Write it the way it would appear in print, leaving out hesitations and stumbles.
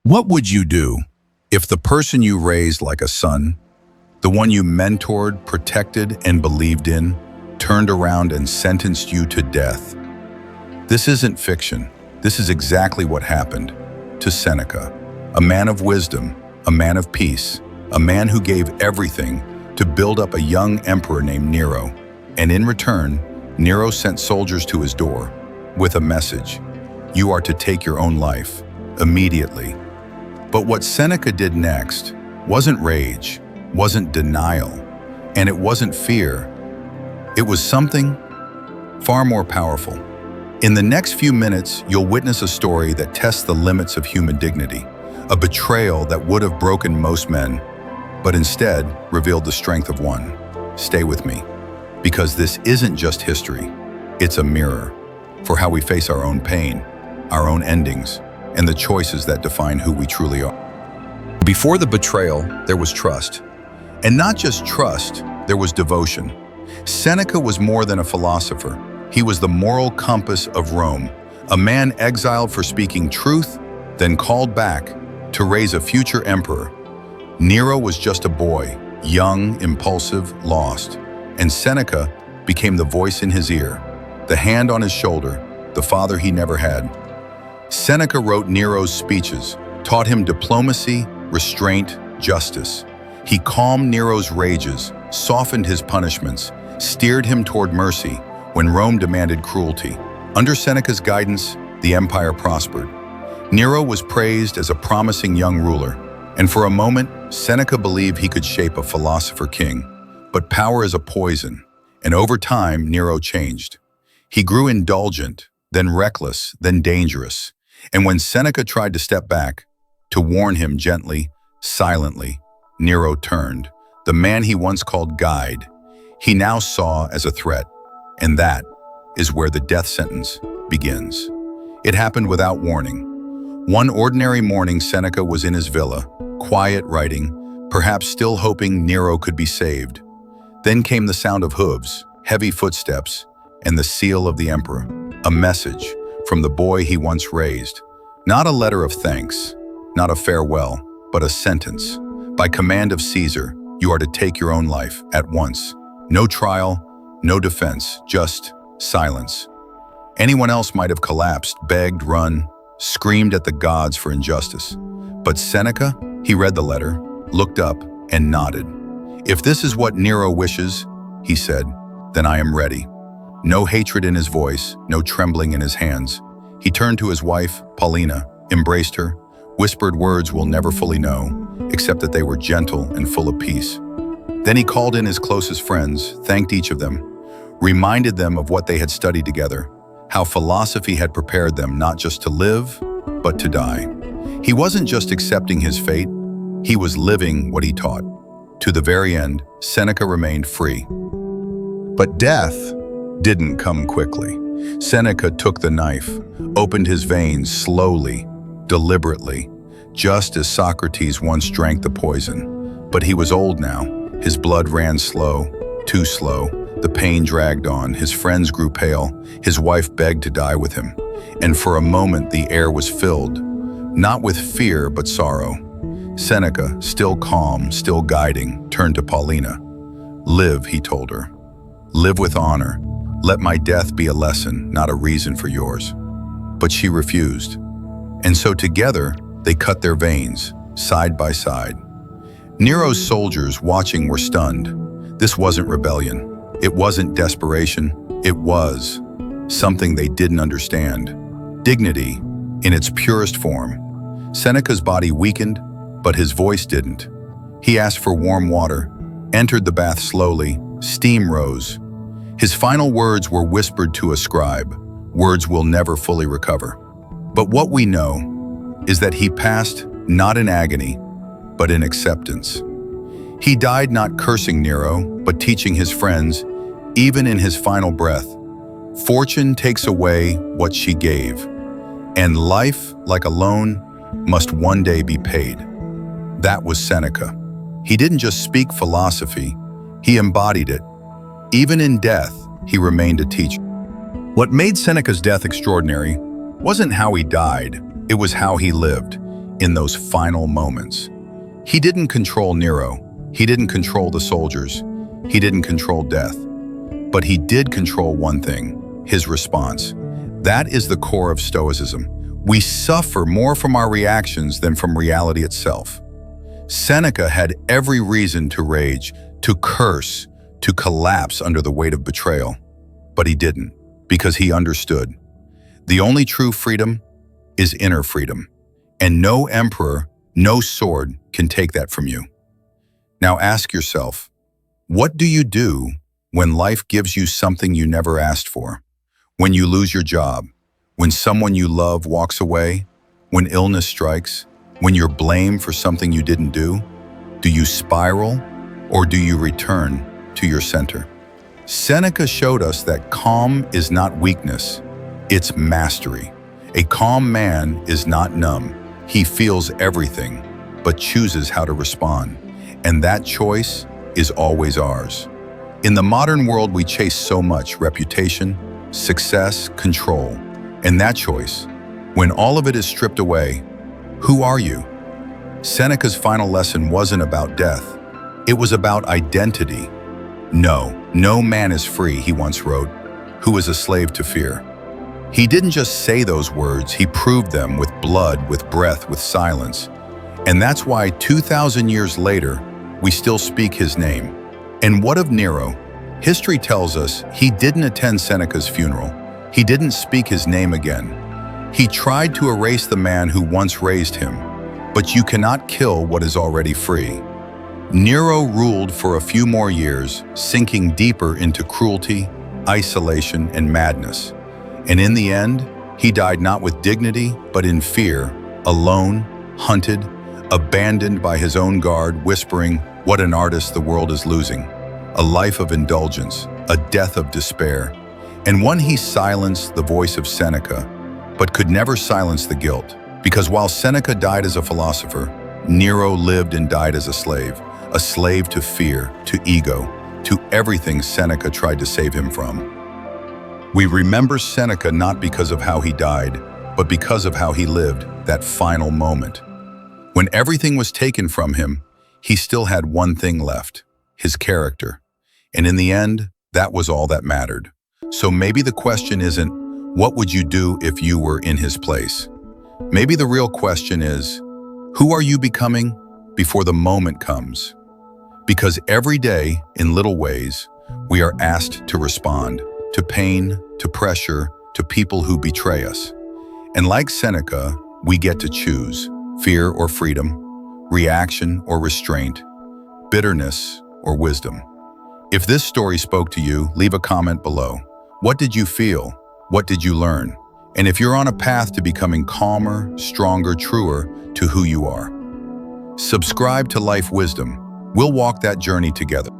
What would you do if the person you raised like a son, the one you mentored, protected, and believed in, turned around and sentenced you to death? This isn't fiction. This is exactly what happened to Seneca, a man of wisdom, a man of peace, a man who gave everything to build up a young emperor named Nero. And in return, Nero sent soldiers to his door with a message: you are to take your own life immediately. But what Seneca did next wasn't rage, wasn't denial, and it wasn't fear. It was something far more powerful. In the next few minutes, you'll witness a story that tests the limits of human dignity, a betrayal that would have broken most men, but instead revealed the strength of one. Stay with me, because this isn't just history, it's a mirror for how we face our own pain, our own endings, and the choices that define who we truly are. Before the betrayal, there was trust. And not just trust, there was devotion. Seneca was more than a philosopher. He was the moral compass of Rome, a man exiled for speaking truth, then called back to raise a future emperor. Nero was just a boy, young, impulsive, lost. And Seneca became the voice in his ear, the hand on his shoulder, the father he never had. Seneca wrote Nero's speeches, taught him diplomacy, restraint, justice. He calmed Nero's rages, softened his punishments, steered him toward mercy when Rome demanded cruelty. Under Seneca's guidance, the empire prospered. Nero was praised as a promising young ruler, and for a moment, Seneca believed he could shape a philosopher king. But power is a poison, and over time, Nero changed. He grew indulgent, then reckless, then dangerous. And when Seneca tried to step back, to warn him gently, silently, Nero turned. The man he once called guide, he now saw as a threat. And that is where the death sentence begins. It happened without warning. One ordinary morning, Seneca was in his villa, quiet writing, perhaps still hoping Nero could be saved. Then came the sound of hooves, heavy footsteps, and the seal of the emperor, a message from the boy he once raised. Not a letter of thanks, not a farewell, but a sentence. By command of Caesar, you are to take your own life at once. No trial, no defense, just silence. Anyone else might have collapsed, begged, run, screamed at the gods for injustice. But Seneca, he read the letter, looked up, and nodded. If this is what Nero wishes, he said, then I am ready. No hatred in his voice, no trembling in his hands. He turned to his wife, Paulina, embraced her, whispered words we'll never fully know, except that they were gentle and full of peace. Then he called in his closest friends, thanked each of them, reminded them of what they had studied together, how philosophy had prepared them not just to live, but to die. He wasn't just accepting his fate, he was living what he taught. To the very end, Seneca remained free. But death didn't come quickly. Seneca took the knife, opened his veins slowly, deliberately, just as Socrates once drank the poison. But he was old now. His blood ran slow, too slow. The pain dragged on. His friends grew pale. His wife begged to die with him. And for a moment, the air was filled, not with fear, but sorrow. Seneca, still calm, still guiding, turned to Paulina. Live, he told her. Live with honor. Let my death be a lesson, not a reason for yours. But she refused. And so together, they cut their veins, side by side. Nero's soldiers watching were stunned. This wasn't rebellion. It wasn't desperation. It was something they didn't understand. Dignity in its purest form. Seneca's body weakened, but his voice didn't. He asked for warm water, entered the bath slowly, steam rose. His final words were whispered to a scribe, words we'll never fully recover. But what we know is that he passed not in agony, but in acceptance. He died not cursing Nero, but teaching his friends, even in his final breath, fortune takes away what she gave, and life, like a loan, must one day be paid. That was Seneca. He didn't just speak philosophy, he embodied it. Even in death, he remained a teacher. What made Seneca's death extraordinary wasn't how he died, it was how he lived. in those final moments. He didn't control Nero. He didn't control the soldiers. He didn't control death. But he did control one thing, his response. That is the core of Stoicism. We suffer more from our reactions than from reality itself. Seneca had every reason to rage, to curse, to collapse under the weight of betrayal. But he didn't, because he understood. The only true freedom is inner freedom. And no emperor, no sword can take that from you. Now ask yourself, what do you do when life gives you something you never asked for? When you lose your job? When someone you love walks away? When illness strikes? When you're blamed for something you didn't do? Do you spiral, or do you return to your center? Seneca showed us that calm is not weakness, it's mastery. A calm man is not numb. He feels everything, but chooses how to respond. And that choice is always ours. In the modern world, we chase so much: reputation, success, control. And that choice, when all of it is stripped away, who are you? Seneca's final lesson wasn't about death. It was about identity. No man is free, he once wrote, who is a slave to fear. He didn't just say those words, he proved them with blood, with breath, with silence. And that's why 2,000 years later, we still speak his name. And what of Nero? History tells us he didn't attend Seneca's funeral. He didn't speak his name again. He tried to erase the man who once raised him. But you cannot kill what is already free. Nero ruled for a few more years, sinking deeper into cruelty, isolation, and madness. And in the end, he died not with dignity, but in fear, alone, hunted, abandoned by his own guard, whispering, "What an artist the world is losing." A life of indulgence, a death of despair. And when he silenced the voice of Seneca, but could never silence the guilt, because while Seneca died as a philosopher, Nero lived and died as a slave to fear, to ego, to everything Seneca tried to save him from. We remember Seneca not because of how he died, but because of how he lived that final moment. When everything was taken from him, he still had one thing left, his character. And in the end, that was all that mattered. So maybe the question isn't, what would you do if you were in his place? Maybe the real question is, who are you becoming before the moment comes? Because every day, in little ways, we are asked to respond to pain, to pressure, to people who betray us. And like Seneca, we get to choose fear or freedom, reaction or restraint, bitterness or wisdom. If this story spoke to you, leave a comment below. What did you feel? What did you learn? And if you're on a path to becoming calmer, stronger, truer to who you are, subscribe to Life Wisdom. We'll walk that journey together.